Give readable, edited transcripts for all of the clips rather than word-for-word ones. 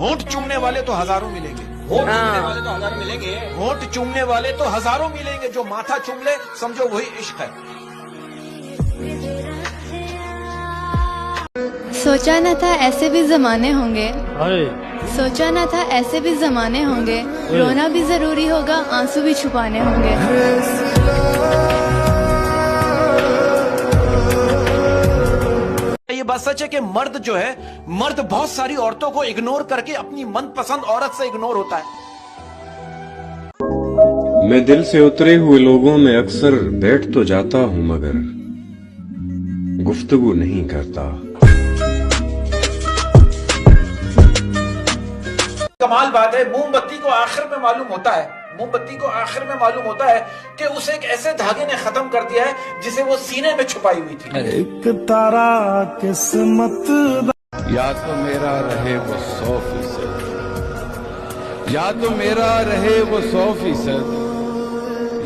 होंठ चूमने वाले तो हजारों मिलेंगे, होंठ चूमने वाले तो हजारों मिलेंगे, होंठ चूमने वाले तो हजारों मिलेंगे, जो माथा चूम ले समझो वही इश्क है। सोचा न था ऐसे भी जमाने होंगे, सोचा न था ऐसे भी जमाने होंगे, रोना भी जरूरी होगा, आंसू भी छुपाने होंगे। ये बात सच है कि मर्द जो है, मर्द बहुत सारी औरतों को इग्नोर करके अपनी मनपसंद औरत से इग्नोर होता है। मैं दिल से उतरे हुए लोगों में अक्सर बैठ तो जाता हूं मगर गुफ्तगू नहीं करता। कमाल बात है, मोमबत्ती को आखिर में मालूम होता है, मोमबत्ती को आखिर में मालूम होता है कि उसे एक ऐसे धागे ने खत्म कर दिया है जिसे वो सीने में छुपाई हुई थी। एक तारा किस्मत या तो मेरा रहे वो 100%, या तो मेरा रहे वो 100%,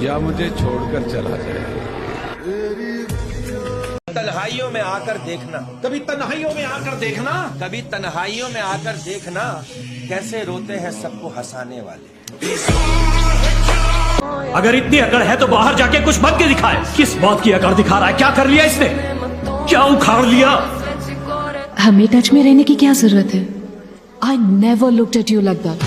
या मुझे छोड़कर चला जाए। तन्हाइयों में आकर देखना, कभी तन्हाइयों में आकर देखना, कभी तन्हाइयों में आकर देखना, कैसे रोते हैं सबको हंसाने वाले। अगर इतनी अकड़ है तो बाहर जाके कुछ बन के दिखाए। किस बात की अकड़ दिखा रहा है? क्या कर लिया इसने? क्या उखाड़ लिया? हमें टच में रहने की क्या जरूरत है? I never looked at you like that.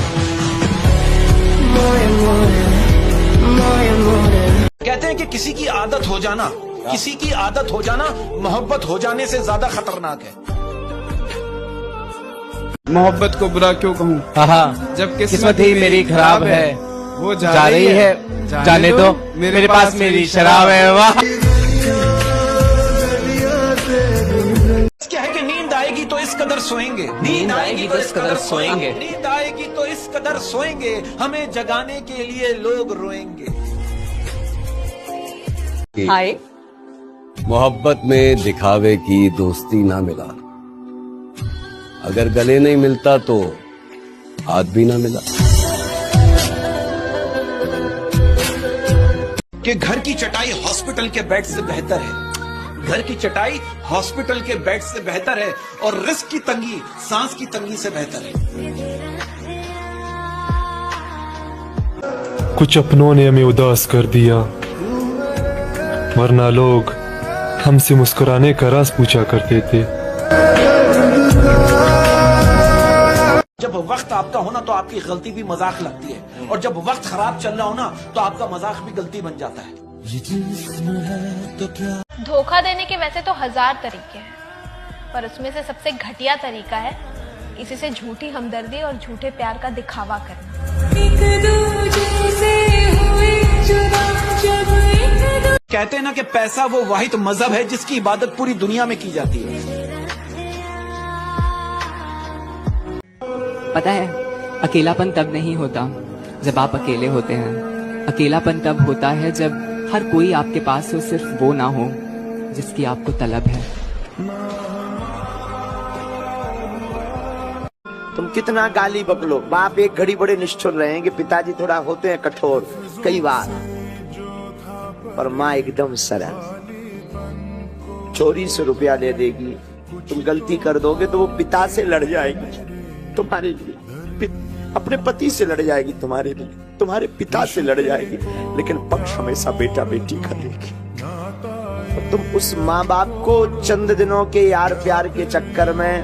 कहते हैं कि किसी की आदत हो जाना, किसी की आदत हो जाना मोहब्बत हो जाने से ज्यादा खतरनाक है। मोहब्बत को बुरा क्यों कहूँ, जब किस्मत ही मेरी खराब है, वो जा रही है, जाने दो, मेरे पास मेरी शराब है। वाह, क्या है कि नींद आएगी तो इस कदर सोएंगे, नींद आएगी तो इस कदर सोएंगे, नींद आएगी तो इस कदर सोएंगे, हमें जगाने के लिए लोग रोएंगे। हाय, मोहब्बत में दिखावे की दोस्ती ना मिला, अगर गले नहीं मिलता तो हाथ भी ना मिला। कि घर की चटाई हॉस्पिटल के बेड से बेहतर है, घर की चटाई हॉस्पिटल के बेड से बेहतर है, और रिस्क की तंगी सांस की तंगी से बेहतर है। कुछ अपनों ने हमें उदास कर दिया, वरना लोग हमसे मुस्कुराने का राज पूछा करते थे। जब वक्त आपका होना तो आपकी गलती भी मजाक लगती है, और जब वक्त खराब चल रहा होना तो आपका मजाक भी गलती बन जाता है। धोखा देने के वैसे तो 1000 तरीके हैं, पर उसमें से सबसे घटिया तरीका है किसी से झूठी हमदर्दी और झूठे प्यार का दिखावा करना। कहते हैं ना कि पैसा वो वाहिद मजहब है जिसकी इबादत पूरी दुनिया में की जाती है। पता है, अकेलापन तब नहीं होता जब आप अकेले होते हैं। अकेलापन तब होता है जब हर कोई आपके पास हो, सिर्फ वो ना हो जिसकी आपको तलब है। तुम कितना गाली बकलो, बाप एक घड़ी बड़े निष्ठुर रहेंगे, पिताजी थोड़ा होते हैं कठोर कई बार, पर माँ एकदम सरल। चोरी से रुपया ले देगी, तुम गलती कर दोगे तो वो पिता से लड़ जाएगी तुम्हारे लिए, अपने पति से लड़ जाएगी तुम्हारे लिए, तुम्हारे पिता से लड़ जाएगी, लेकिन पक्ष हमेशा बेटा बेटी का लेगी। तुम उस माँ बाप को चंद दिनों के यार प्यार के चक्कर में,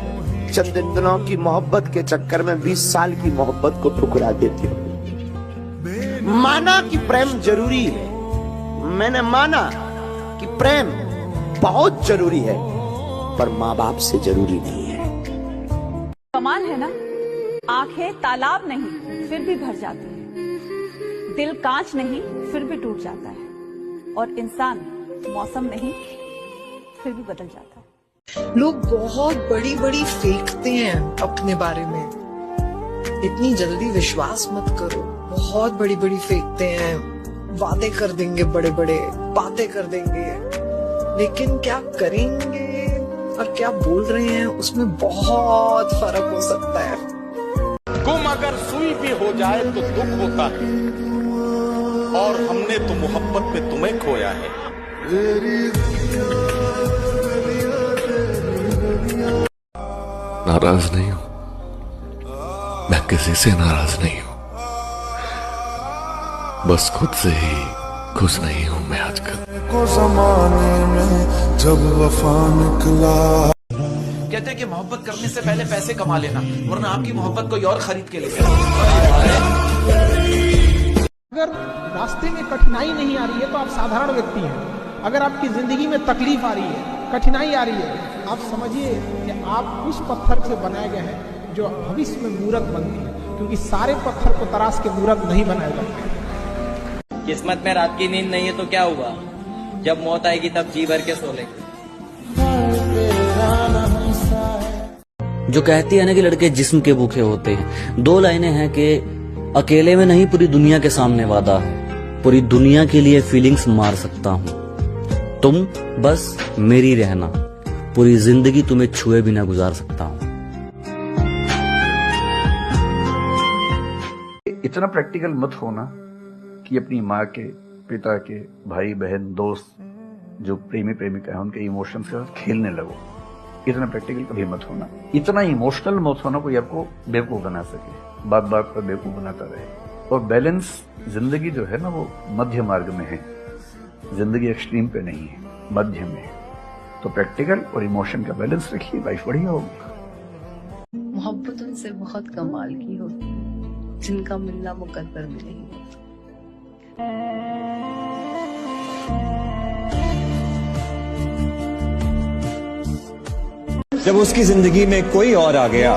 चंद दिनों की मोहब्बत के चक्कर में 20 साल की मोहब्बत को ठुकरा देते हो। माना कि प्रेम जरूरी है, मैंने माना कि प्रेम बहुत जरूरी है, पर माँ बाप से जरूरी नहीं है। कमाल है ना, आंखें तालाब नहीं फिर भी भर जाती है, दिल कांच नहीं फिर भी टूट जाता है, और इंसान मौसम नहीं फिर भी बदल जाता है। लोग बहुत बड़ी बड़ी फेंकते हैं अपने बारे में, इतनी जल्दी विश्वास मत करो। बहुत बड़ी बड़ी फेंकते हैं, वादे कर देंगे, बड़े बड़े बातें कर देंगे, लेकिन क्या करेंगे और क्या बोल रहे हैं उसमें बहुत फर्क हो सकता है। गुम अगर सुई भी हो जाए तो दुख होता है, और हमने तो मोहब्बत में तुम्हें खोया है। नाराज नहीं हूं, मैं किसी से नाराज नहीं हूं, बस खुद से ही खुश नहीं हूं मैं आजकल। को जमाने में जब वफा निकला। कहते हैं कि मोहब्बत करने से पहले पैसे कमा लेना, वरना आपकी मोहब्बत कोई और खरीद के ले। अगर रास्ते में कठिनाई नहीं आ रही है तो आप साधारण व्यक्ति हैं। अगर आपकी जिंदगी में तकलीफ आ रही है, कठिनाई आ रही है, आप समझिए कि आप उस पत्थर से बनाए गए हैं जो भविष्य में मूरत बनती है, क्योंकि सारे पत्थर को तराश के मूरत नहीं बनाए जाते। किस्मत में रात की नींद नहीं है तो क्या हुआ, जब मौत आएगी तब जी भर के सो लेंगे। जो कहती है ना कि लड़के जिस्म के भूखे होते हैं, 2 लाइनें हैं कि अकेले में नहीं पूरी दुनिया के सामने वादा है, पूरी दुनिया के लिए फीलिंग्स मार सकता हूँ, तुम बस मेरी रहना, पूरी जिंदगी तुम्हें छुए बिना गुजार सकता हूँ। इतना प्रैक्टिकल मत होना कि अपनी माँ के, पिता के, भाई बहन, दोस्त जो प्रेमी प्रेमिका है उनके इमोशंस के साथ खेलने लगो। इतना प्रैक्टिकल कभी मत होना, इतना इमोशनल मत होना कोई आपको बेवकूफ बना सके, बात बात पर बेवकूफ बनाता रहे। और बैलेंस जिंदगी जो है ना वो मध्य मार्ग में है, जिंदगी एक्सट्रीम पे नहीं है, मध्य में है। तो प्रैक्टिकल और इमोशन का बैलेंस रखिए, लाइफ बढ़िया होगी। मोहब्बत उनसे बहुत कमाल की होती है जिनका मिलना मुकद्दर में नहीं होता। जब उसकी जिंदगी में कोई और आ गया,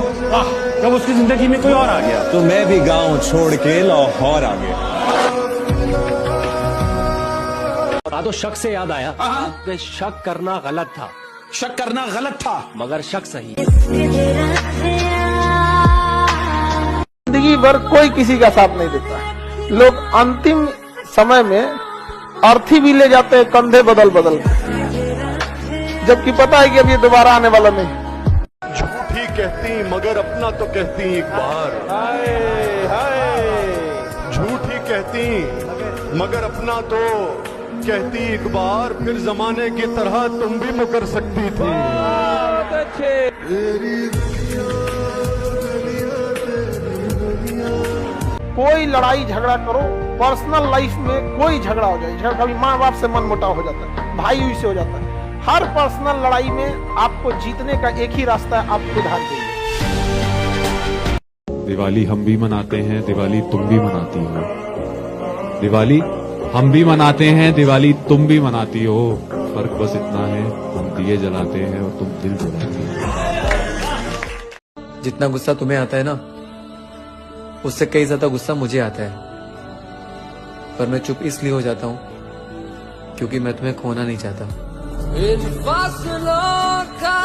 जब उसकी जिंदगी में कोई और आ गया, तो मैं भी गांव छोड़ के लाहौर आ गया। तो शक से याद आया कि शक करना गलत था, शक करना गलत था मगर शक सही। जिंदगी भर कोई किसी का साथ नहीं देता। लोग अंतिम समय में अर्थी भी ले जाते हैं कंधे बदल बदल के, जबकि पता है कि अब ये दोबारा आने वाला नहीं। झूठी कहती मगर अपना तो कहती एक बार, झूठी कहती मगर अपना तो कहती एक बार, फिर जमाने की तरह तुम भी मुकर सकती थी। कोई लड़ाई झगड़ा करो, पर्सनल लाइफ में कोई झगड़ा हो जाए, कभी माँ बाप से मन मुटाव हो जाता है, भाई हुई से हो जाता है, हर पर्सनल लड़ाई में आपको जीतने का एक ही रास्ता है, आप खुद हार जाइए। दिवाली हम भी मनाते हैं, दिवाली तुम भी मनाती हो। दिवाली हम भी मनाते हैं, दिवाली तुम भी मनाती हो। फर्क बस इतना है, हम दिए जलाते हैं और तुम दिल जलाती हो। जितना गुस्सा तुम्हें आता है ना, उससे कई ज्यादा गुस्सा मुझे आता है, पर मैं चुप इसलिए हो जाता हूँ क्योंकि मैं तुम्हें खोना नहीं चाहता। इन फासलों का